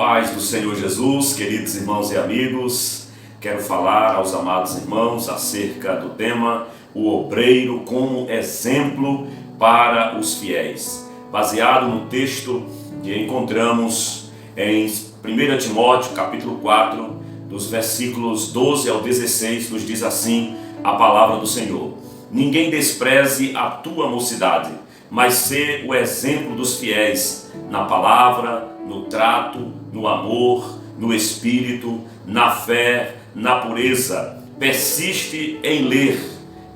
paz do Senhor Jesus, queridos irmãos e amigos, quero falar aos amados irmãos acerca do tema o obreiro como exemplo para os fiéis, baseado no texto que encontramos em 1 Timóteo capítulo 4, dos versículos 12 ao 16, nos diz assim a palavra do Senhor: ninguém despreze a tua mocidade, mas sê o exemplo dos fiéis na palavra, no trato, no amor, no espírito, na fé, na pureza. Persiste em ler,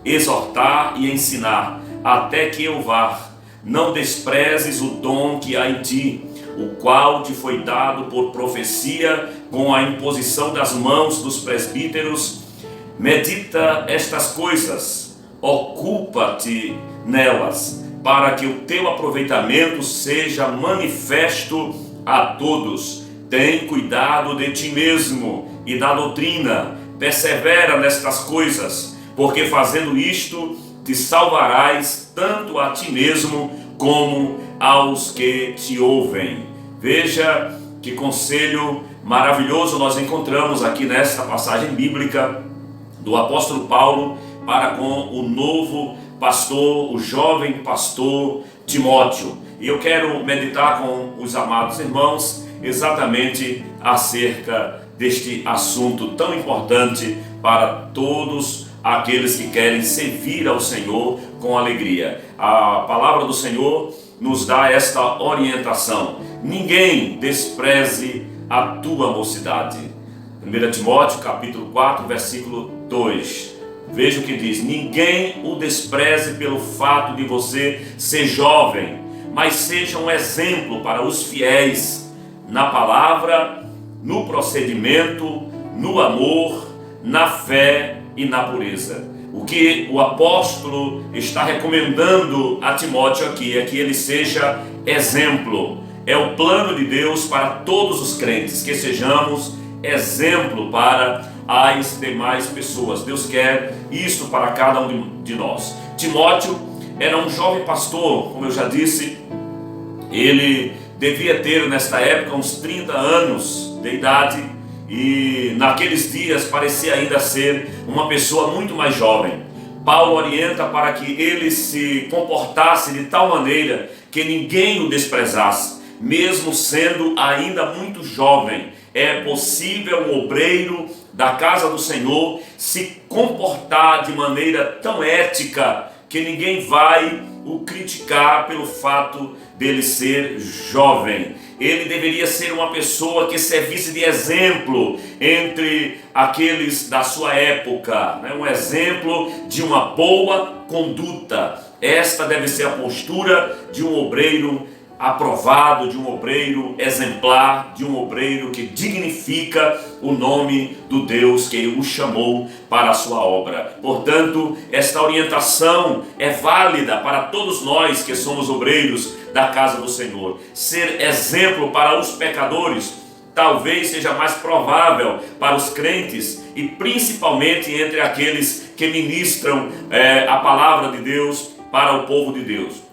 exortar e ensinar, até que eu vá. Não desprezes o dom que há em ti, o qual te foi dado por profecia com a imposição das mãos dos presbíteros. Medita estas coisas, ocupa-te nelas, para que o teu aproveitamento seja manifesto a todos. Tem cuidado de ti mesmo e da doutrina, persevera nestas coisas, porque fazendo isto te salvarás tanto a ti mesmo como aos que te ouvem. Veja que conselho maravilhoso nós encontramos aqui nesta passagem bíblica do apóstolo Paulo para com o novo pastor, o jovem pastor Timóteo. E eu quero meditar com os amados irmãos exatamente acerca deste assunto tão importante para todos aqueles que querem servir ao Senhor com alegria. A palavra do Senhor nos dá esta orientação: ninguém despreze a tua mocidade. 1 Timóteo capítulo 4, versículo 2. Veja o que diz: ninguém o despreze pelo fato de você ser jovem, mas seja um exemplo para os fiéis na palavra, no procedimento, no amor, na fé e na pureza. O que o apóstolo está recomendando a Timóteo aqui é que ele seja exemplo. É o plano de Deus para todos os crentes, que sejamos exemplo para as demais pessoas. Deus quer isso para cada um de nós. Timóteo era um jovem pastor, como eu já disse. Ele devia ter nesta época uns 30 anos de idade, e naqueles dias parecia ainda ser uma pessoa muito mais jovem. Paulo orienta para que ele se comportasse de tal maneira que ninguém o desprezasse, mesmo sendo ainda muito jovem. É possível um obreiro da casa do Senhor se comportar de maneira tão ética que ninguém vai o criticar pelo fato dele ser jovem. Ele deveria ser uma pessoa que servisse de exemplo entre aqueles da sua época, né? Um exemplo de uma boa conduta. Esta deve ser a postura de um obreiro aprovado, de um obreiro exemplar, de um obreiro que dignifica o nome do Deus que o chamou para a sua obra. Portanto, esta orientação é válida para todos nós que somos obreiros da casa do Senhor. Ser exemplo para os pecadores talvez seja mais provável para os crentes, e principalmente entre aqueles que ministram a palavra de Deus para o povo de Deus.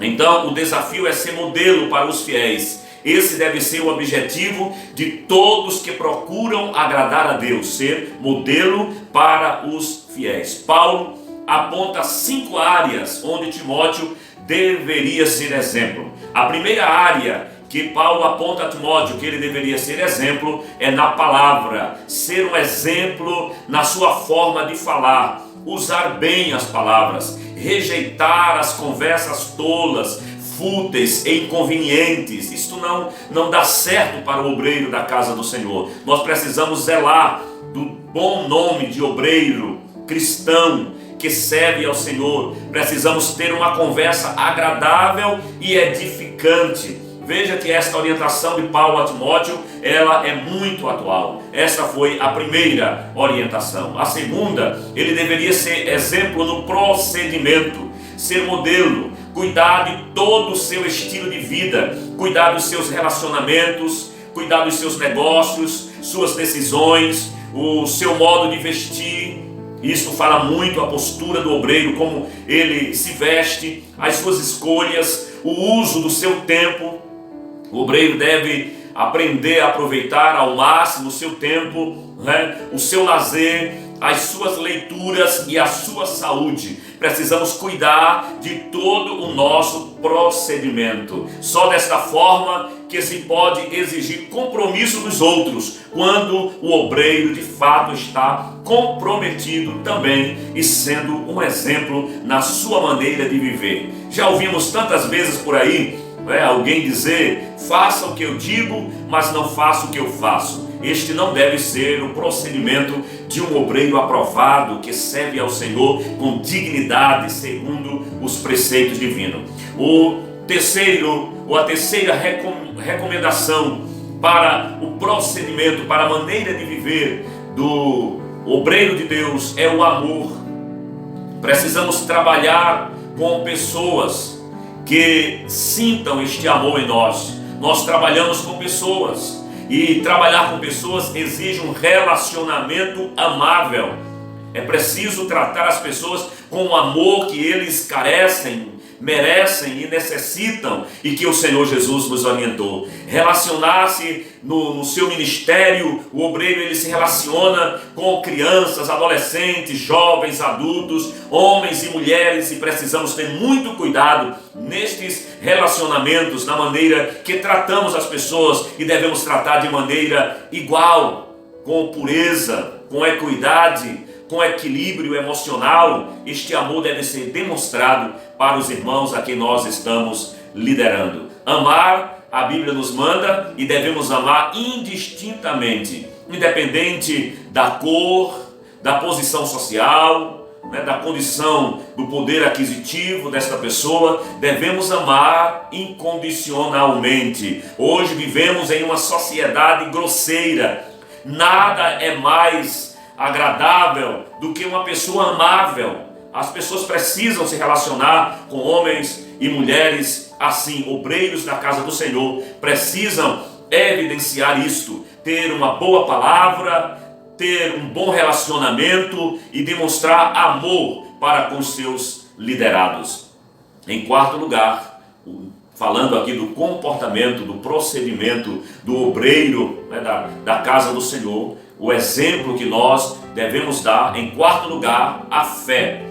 Então, o desafio é ser modelo para os fiéis. Esse deve ser o objetivo de todos que procuram agradar a Deus, ser modelo para os fiéis. Paulo aponta 5 áreas onde Timóteo deveria ser exemplo. A primeira área que Paulo aponta a Timóteo que ele deveria ser exemplo é na palavra. Ser um exemplo na sua forma de falar, usar bem as palavras, rejeitar as conversas tolas, fúteis e inconvenientes. Isto não dá certo para o obreiro da casa do Senhor. Nós precisamos zelar do bom nome de obreiro cristão que serve ao Senhor. Precisamos ter uma conversa agradável e edificante. Veja que esta orientação de Paulo a Timóteo, ela é muito atual. Essa foi a primeira orientação. A segunda, ele deveria ser exemplo no procedimento, ser modelo, cuidar de todo o seu estilo de vida, cuidar dos seus relacionamentos, cuidar dos seus negócios, suas decisões, o seu modo de vestir. Isso fala muito a postura do obreiro, como ele se veste, as suas escolhas, o uso do seu tempo. O obreiro deve aprender a aproveitar ao máximo o seu tempo, né? O seu lazer, as suas leituras e a sua saúde. Precisamos cuidar de todo o nosso procedimento. Só desta forma que se pode exigir compromisso dos outros, quando o obreiro de fato está comprometido também e sendo um exemplo na sua maneira de viver. Já ouvimos tantas vezes por aí, alguém dizer: faça o que eu digo, mas não faça o que eu faço. Este não deve ser o procedimento de um obreiro aprovado que serve ao Senhor com dignidade, segundo os preceitos divinos. A terceira recomendação para o procedimento, para a maneira de viver do obreiro de Deus é o amor. Precisamos trabalhar com pessoas que sintam este amor em nós. Nós trabalhamos com pessoas. E trabalhar com pessoas exige um relacionamento amável. É preciso tratar as pessoas com o amor que eles carecem, merecem e necessitam, e que o Senhor Jesus nos orientou. Relacionar-se no seu ministério, o obreiro ele se relaciona com crianças, adolescentes, jovens, adultos, homens e mulheres, e precisamos ter muito cuidado nestes relacionamentos, na maneira que tratamos as pessoas, e devemos tratar de maneira igual, com pureza, com equidade, com equilíbrio emocional. Este amor deve ser demonstrado para os irmãos a quem nós estamos liderando. Amar, a Bíblia nos manda, e devemos amar indistintamente, independente da cor, da posição social, da condição, do poder aquisitivo desta pessoa. Devemos amar incondicionalmente. Hoje vivemos em uma sociedade grosseira. Nada é mais agradável do que uma pessoa amável. As pessoas precisam se relacionar com homens e mulheres assim. Obreiros da casa do Senhor precisam evidenciar isto, ter uma boa palavra, ter um bom relacionamento e demonstrar amor para com seus liderados. Em quarto lugar, falando aqui do comportamento, do procedimento do obreiro, da casa do Senhor, o exemplo que nós devemos dar, em quarto lugar, a fé.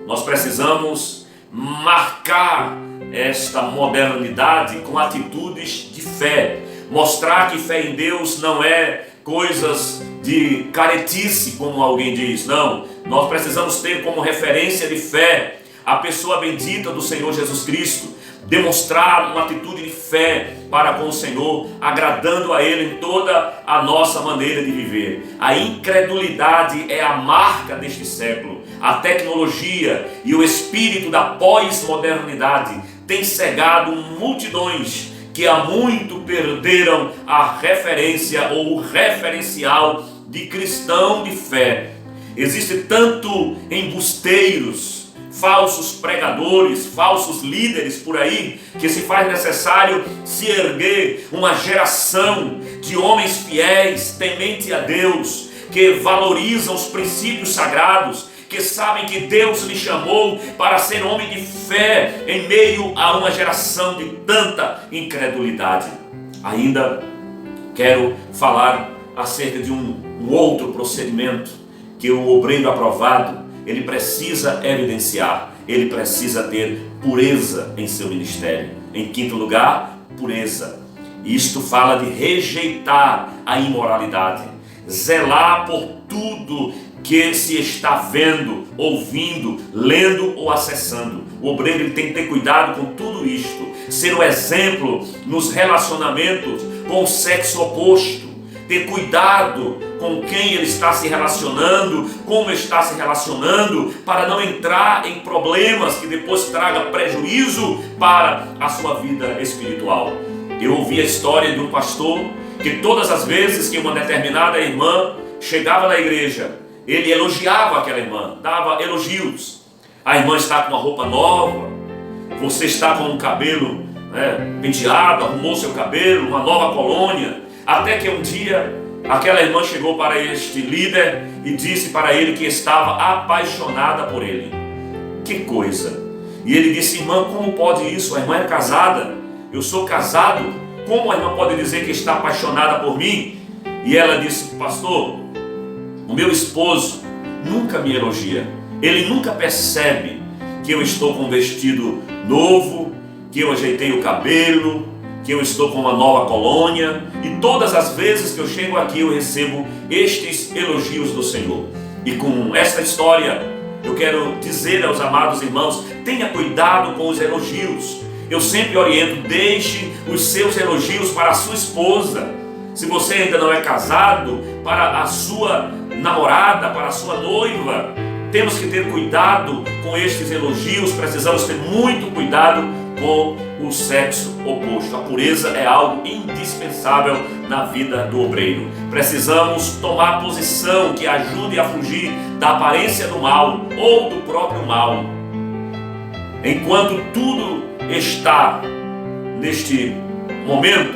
Nós precisamos marcar esta modernidade com atitudes de fé. Mostrar que fé em Deus não é coisas de caretice, como alguém diz. Não, nós precisamos ter como referência de fé a pessoa bendita do Senhor Jesus Cristo. Demonstrar uma atitude de fé para com o Senhor, agradando a Ele em toda a nossa maneira de viver. A incredulidade é a marca deste século. A tecnologia e o espírito da pós-modernidade têm cegado multidões que há muito perderam a referência ou o referencial de cristão de fé. Existe tanto embusteiros, falsos pregadores, falsos líderes por aí, que se faz necessário se erguer uma geração de homens fiéis, temente a Deus, que valorizam os princípios sagrados, que sabem que Deus lhe chamou para ser homem de fé em meio a uma geração de tanta incredulidade. Ainda quero falar acerca de um outro procedimento que o obreiro aprovado ele precisa evidenciar. Ele precisa ter pureza em seu ministério. Em quinto lugar, pureza. Isto fala de rejeitar a imoralidade, zelar por tudo que se está vendo, ouvindo, lendo ou acessando. O obreiro ele tem que ter cuidado com tudo isto, ser o exemplo nos relacionamentos com o sexo oposto, ter cuidado com quem ele está se relacionando, como está se relacionando, para não entrar em problemas que depois traga prejuízo para a sua vida espiritual. Eu ouvi a história de um pastor que todas as vezes que uma determinada irmã chegava na igreja, ele elogiava aquela irmã, dava elogios. A irmã está com uma roupa nova, você está com um cabelo penteado, arrumou seu cabelo, uma nova colônia. Até que um dia aquela irmã chegou para este líder e disse para ele que estava apaixonada por ele. Que coisa! E ele disse: irmã, como pode isso? A irmã é casada, eu sou casado. como a irmã pode dizer que está apaixonada por mim? E ela disse: pastor, o meu esposo nunca me elogia. Ele nunca percebe que eu estou com um vestido novo, que eu ajeitei o cabelo, que eu estou com uma nova colônia. E todas as vezes que eu chego aqui eu recebo estes elogios do Senhor. E com esta história eu quero dizer aos amados irmãos: tenha cuidado com os elogios. Eu sempre oriento: deixe os seus elogios para a sua esposa. Se você ainda não é casado, para a sua namorada, para a sua noiva. Temos que ter cuidado com estes elogios. Precisamos ter muito cuidado com o sexo oposto. A pureza é algo indispensável na vida do obreiro. Precisamos tomar posição que ajude a fugir da aparência do mal ou do próprio mal. Enquanto tudo está neste momento,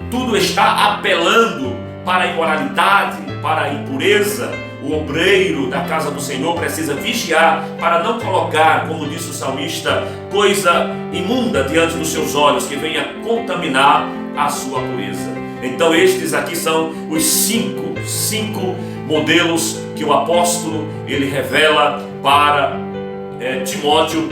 tudo está apelando para a imoralidade, para a impureza, o obreiro da casa do Senhor precisa vigiar para não colocar, como disse o salmista, coisa imunda diante dos seus olhos que venha contaminar a sua pureza. Então estes aqui são os cinco modelos que o apóstolo ele revela para Timóteo.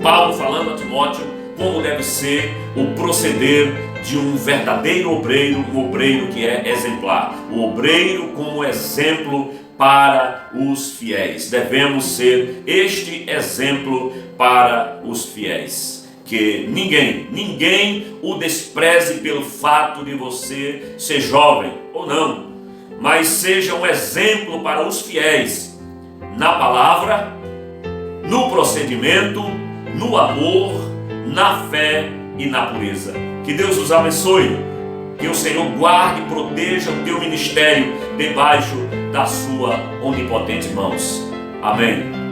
Paulo falando a Timóteo como deve ser o proceder de um verdadeiro obreiro, um obreiro que é exemplar, o obreiro como exemplo para os fiéis. Devemos ser este exemplo para os fiéis. Que ninguém o despreze pelo fato de você ser jovem ou não, mas seja um exemplo para os fiéis na palavra, no procedimento, no amor, na fé e na pureza. Que Deus os abençoe, que o Senhor guarde e proteja o teu ministério debaixo da sua onipotente mãos. Amém.